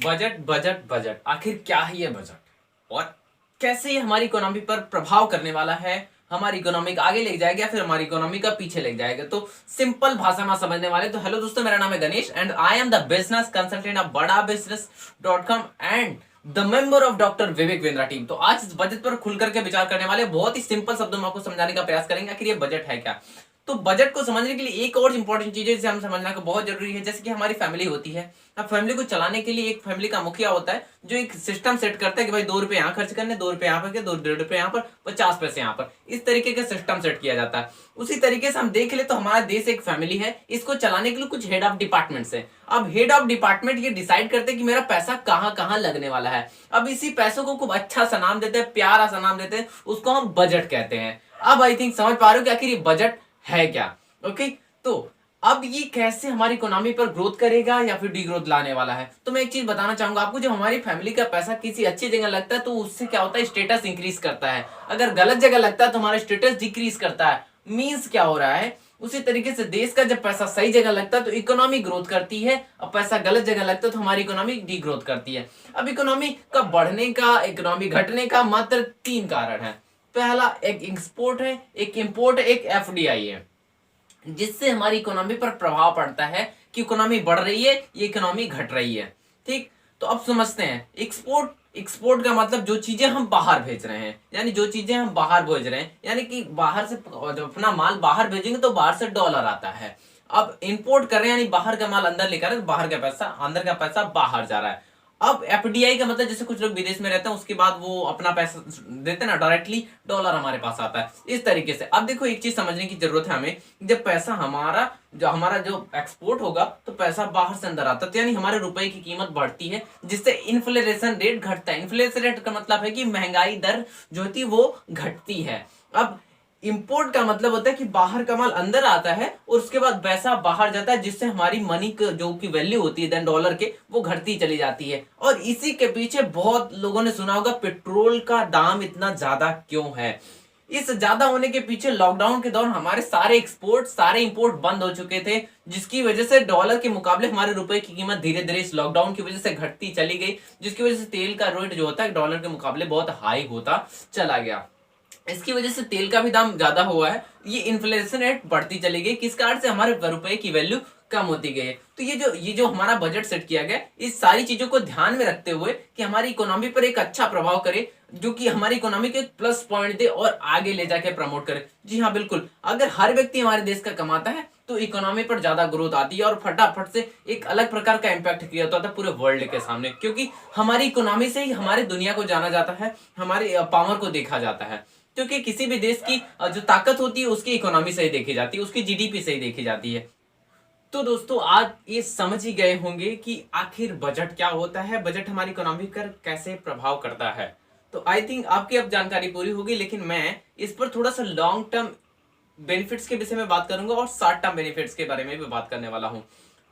Budget budget budget, आखिर क्या है ये बजट और कैसे ये हमारी इकोनॉमी पर प्रभाव करने वाला है, हमारी इकोनॉमी को आगे ले जाएगा या फिर हमारी इकोनॉमी का पीछे ले जाएगा। तो सिंपल भाषा में समझने वाले। तो हेलो दोस्तों, मेरा नाम है Ganesh and I am the business consultant of Bada business .com and the member of doctor Vivek Bindra team. तो आज इस बजट पर खुल करके विचार करने वाले, बहुत ही सिंपल शब्दों में आपको समझाने का प्रयास करेंगे आखिर ये बजट है क्या। तो बजट को समझने के लिए एक और इंपॉर्टेंट चीज है जिसे हम समझना का बहुत जरूरी है, जैसे कि हमारी फैमिली होती है। अब फैमिली को चलाने के लिए एक फैमिली का मुखिया होता है जो एक सिस्टम सेट करता है कि भाई 2 रुपए यहाँ खर्च करने, 2 रुपए यहाँ पर, 2 रुपए यहाँ पर, 50 पैसे यहाँ पर, इस तरीके का सिस्टम सेट किया जाता है। उसी तरीके से हम देख ले तो हमारा देश एक फैमिली है, इसको चलाने के लिए कुछ हेड ऑफ डिपार्टमेंट्स है। अब हेड ऑफ डिपार्टमेंट ये डिसाइड करते हैं कि मेरा पैसा कहाँ कहाँ लगने वाला है। अब इसी पैसों को खूब अच्छा सा नाम देते हैं, प्यारा सा नाम देते हैं, उसको हम बजट कहते हैं। अब आई थिंक समझ पा रहे हो कि आखिर ये बजट है क्या। ओके, तो अब ये कैसे हमारी इकोनॉमी पर ग्रोथ करेगा या फिर डीग्रोथ लाने वाला है। तो मैं एक चीज बताना चाहूंगा आपको, जब हमारी फैमिली का पैसा किसी अच्छी जगह लगता है तो उससे क्या होता है, स्टेटस इंक्रीज करता है। अगर गलत जगह लगता है तो हमारा स्टेटस डिक्रीज करता है। मींस क्या हो रहा है, उसी तरीके से देश का जब पैसा सही जगह लगता है तो इकोनॉमी ग्रोथ करती है, और पैसा गलत जगह लगता है तो हमारी इकोनॉमी डीग्रोथ करती है। अब इकोनॉमी का बढ़ने का, इकोनॉमी घटने का मात्र 3 कारण है। पहला एक एक्सपोर्ट है, एक इंपोर्ट है, एक एफडीआई है, जिससे हमारी इकोनॉमी पर प्रभाव पड़ता है कि इकोनॉमी बढ़ रही है, ये इकोनॉमी घट रही है। ठीक, तो अब समझते हैं एक्सपोर्ट का मतलब जो चीजें हम बाहर भेज रहे हैं, यानी जो चीजें हम बाहर भेज रहे हैं, यानी कि बाहर से अपना माल बाहर भेजेंगे तो बाहर से डॉलर आता है। अब इंपोर्ट कर रहे हैं यानी बाहर का माल अंदर लेकर, बाहर का पैसा, अंदर का पैसा बाहर जा रहा है। अब एफडीआई का मतलब जैसे कुछ लोग विदेश में रहते हैं, उसके बाद वो अपना पैसा देते हैं ना, डायरेक्टली डॉलर हमारे पास आता है। इस तरीके से अब देखो, एक चीज समझने की जरूरत है हमें, जब पैसा हमारा जो एक्सपोर्ट होगा तो पैसा बाहर से अंदर आता है, तो यानी हमारे रुपए की कीमत बढ़ती है, जिससे इन्फ्लेशन रेट घटता है। इन्फ्लेशन रेट का मतलब है कि महंगाई दर जो होती है वो घटती है। अब इंपोर्ट का मतलब होता है कि बाहर का माल अंदर आता है और उसके बाद पैसा बाहर जाता है, जिससे हमारी मनी जो की वैल्यू होती है देन डॉलर के, वो घटती चली जाती है। और इसी के पीछे बहुत लोगों ने सुना होगा पेट्रोल का दाम इतना ज्यादा क्यों है। इस ज्यादा होने के पीछे लॉकडाउन के दौरान हमारे सारे एक्सपोर्ट, सारे इंपोर्ट बंद हो चुके थे, जिसकी वजह से डॉलर के मुकाबले हमारे रुपए की कीमत धीरे धीरे इस लॉकडाउन की वजह से घटती चली गई, जिसकी वजह से तेल का रेट जो होता है डॉलर के मुकाबले बहुत हाई होता चला गया। इसकी वजह से तेल का भी दाम ज्यादा हुआ है, ये इन्फ्लेशन रेट बढ़ती चली गई, किस कारण से हमारे रुपए की वैल्यू कम होती गई है। तो ये जो हमारा बजट सेट किया गया, इस सारी चीजों को ध्यान में रखते हुए कि हमारी इकोनॉमी पर एक अच्छा प्रभाव करे, जो कि हमारी इकोनॉमी के प्लस पॉइंट दे और आगे ले जाके प्रमोट करे। जी हाँ, बिल्कुल, अगर हर व्यक्ति हमारे देश का कमाता है तो इकोनॉमी पर ज्यादा ग्रोथ आती है और फटाफट से एक अलग प्रकार का इंपैक्ट क्रिएट होता है पूरे वर्ल्ड के सामने, क्योंकि हमारी इकोनॉमी से ही हमारी दुनिया को जाना जाता है, हमारे पावर को देखा जाता है। क्योंकि किसी भी देश की जो ताकत होती है उसकी इकोनॉमी से ही देखी जाती है, उसकी जीडीपी से ही देखी जाती है। तो दोस्तों, आज ये समझ ही गए होंगे कि आखिर बजट क्या होता है, बजट हमारी इकोनॉमी पर कैसे प्रभाव करता है। तो आई थिंक आपकी अब जानकारी पूरी होगी, लेकिन मैं इस पर थोड़ा सा लॉन्ग टर्म बेनिफिट्स के विषय में बात करूंगा और शॉर्ट टर्म बेनिफिट्स के बारे में भी बात करने वाला हूं।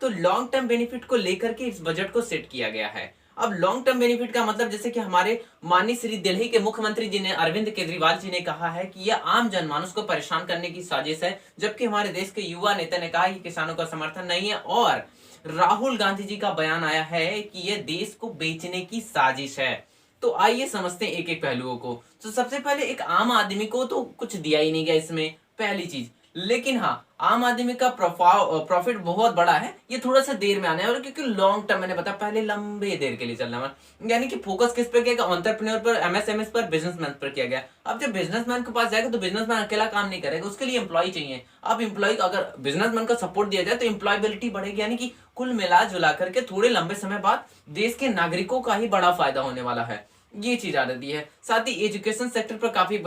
तो लॉन्ग टर्म बेनिफिट को लेकर के इस बजट को सेट किया गया है। अब लॉन्ग टर्म बेनिफिट का मतलब, जैसे कि हमारे माननीय श्री दिल्ली के मुख्यमंत्री जी ने, अरविंद केजरीवाल जी ने कहा है कि यह आम जनमानस को परेशान करने की साजिश है, जबकि हमारे देश के युवा नेता ने कहा कि किसानों का समर्थन नहीं है, और राहुल गांधी जी का बयान आया है कि यह देश को बेचने की साजिश है। तो आइए समझते हैं एक एक पहलुओं को। तो सबसे पहले, एक आम आदमी को तो कुछ दिया ही नहीं गया इसमें, पहली चीज। लेकिन हाँ, आम आदमी का प्रॉफिट बहुत बड़ा है, ये थोड़ा सा देर में आने वाला, क्योंकि लॉन्ग टर्म, मैंने बताया पहले, लंबे देर के लिए चलना है, यानी कि फोकस किस पे किया गया, एंटरप्रेन्योर पर, एमएसएमएस पर, बिजनेसमैन पर किया गया। अब जब बिजनेसमैन के पास जाएगा तो बिजनेसमैन अकेला काम नहीं करेगा, उसके लिए एम्प्लॉय चाहिए। अब एम्प्लॉय, अगर बिजनेसमैन का सपोर्ट दिया जाए तो एम्प्लॉयबिलिटी बढ़ेगी, यानी कि कुल मिला जुला करके थोड़े लंबे समय बाद देश के नागरिकों का ही बड़ा फायदा होने वाला है। ये चीज आ जाती है। साथ ही एजुकेशन सेक्टर पर काफी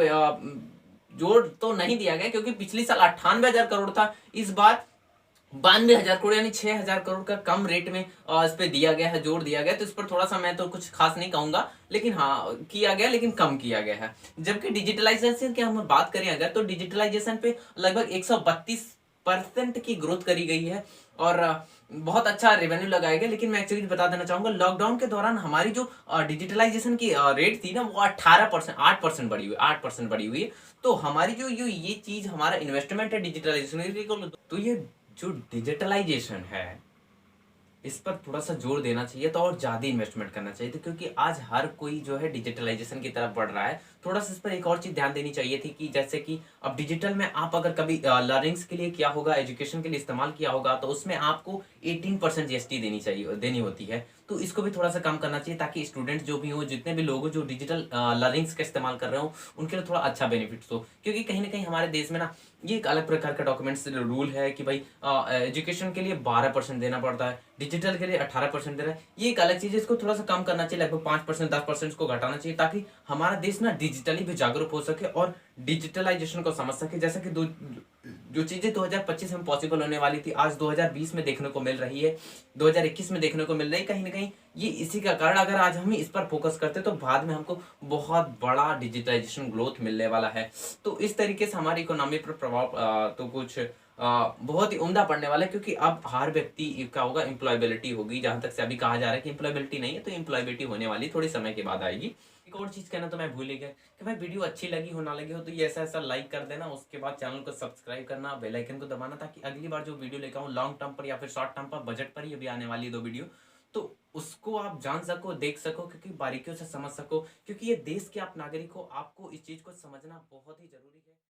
जोर तो नहीं दिया गया, क्योंकि पिछली साल 98,000 करोड़ था, इस बार 92,000 करोड़ यानी 6,000 करोड़ का कम रेट में इस पे दिया गया है, जोर दिया गया। तो इस पर थोड़ा सा मैं तो कुछ खास नहीं कहूंगा, लेकिन हाँ किया गया, लेकिन कम किया गया है। जबकि डिजिटलाइजेशन की हम बात करें अगर, तो डिजिटलाइजेशन पे लगभग 132% की ग्रोथ करी गई है और बहुत अच्छा रेवेन्यू लगाया गया। लेकिन मैं एक चीज बता देना चाहूंगा, लॉकडाउन के दौरान हमारी जो डिजिटलाइजेशन की रेट थी ना, वो 18%, 8% बढ़ी हुई, 8% बढ़ी हुई है। तो हमारी जो ये चीज, हमारा इन्वेस्टमेंट है डिजिटलाइजेशन, तो ये जो डिजिटलाइजेशन है, इस पर थोड़ा सा जोर देना चाहिए तो और ज़्यादा इन्वेस्टमेंट करना चाहिए तो, क्योंकि आज हर कोई जो है डिजिटलाइजेशन की तरफ बढ़ रहा है। थोड़ा सा इस पर एक और चीज़ ध्यान देनी चाहिए थी कि जैसे कि अब डिजिटल में आप अगर कभी लर्निंग्स के लिए किया होगा, एजुकेशन के लिए इस्तेमाल किया होगा, तो उसमें आपको 18% जीएसटी देनी होती है। तो इसको भी थोड़ा सा कम करना चाहिए ताकि स्टूडेंट्स जो भी हो, जितने भी लोग हो जो डिजिटल लर्निंग्स का इस्तेमाल कर रहे हो, उनके लिए थोड़ा अच्छा बेनिफिट्स हो। क्योंकि कहीं ना कहीं हमारे देश में ना ये एक अलग प्रकार का डॉक्यूमेंट्स रूल है कि भाई एजुकेशन के लिए 12% देना पड़ता है, डिजिटल के लिए 18% देना है। ये एक अलग चीज़ है, इसको थोड़ा सा कम करना चाहिए, लगभग 5% 10% को घटाना चाहिए, ताकि हमारा देश ना डिजिटली भी जागरूक हो सके और डिजिटलाइजेशन को समझ सके। जैसा कि जो चीज़ें 2025 में पॉसिबल होने वाली थी, आज 2020 में देखने को मिल रही है, 2021 में देखने को मिल रही है। कहीं ना कहीं ये इसी का कारण, अगर आज हम इस पर फोकस करते तो बाद में हमको बहुत बड़ा डिजिटलाइजेशन ग्रोथ मिलने वाला है। तो इस तरीके से हमारी इकोनॉमी पर प्रभाव तो कुछ बहुत ही उम्दा पड़ने वाला है, क्योंकि अब हर व्यक्ति का होगा, एम्प्लॉयबिलिटी होगी। जहां तक से अभी कहा जा रहा है कि एम्प्लॉयबिलिटी नहीं है, तो एम्प्लॉयबिलिटी होने वाली थोड़ी समय के बाद आएगी। एक और चीज कहना तो मैं भूल ही गया कि भाई वीडियो अच्छी लगी हो ना लगी हो तो ये ऐसा ऐसा लाइक कर देना, उसके बाद चैनल को सब्सक्राइब करना, बेल आइकन को दबाना, ताकि अगली बार जो वीडियो लेकर आऊँ लॉन्ग टर्म पर या फिर शॉर्ट टर्म पर, बजट पर ही अभी आने वाली 2 वीडियो, तो उसको आप जान सको, देख सको, क्योंकि बारीकियों से समझ सको, क्योंकि ये देश के आप नागरिक हो, आपको इस चीज को समझना बहुत ही जरूरी है।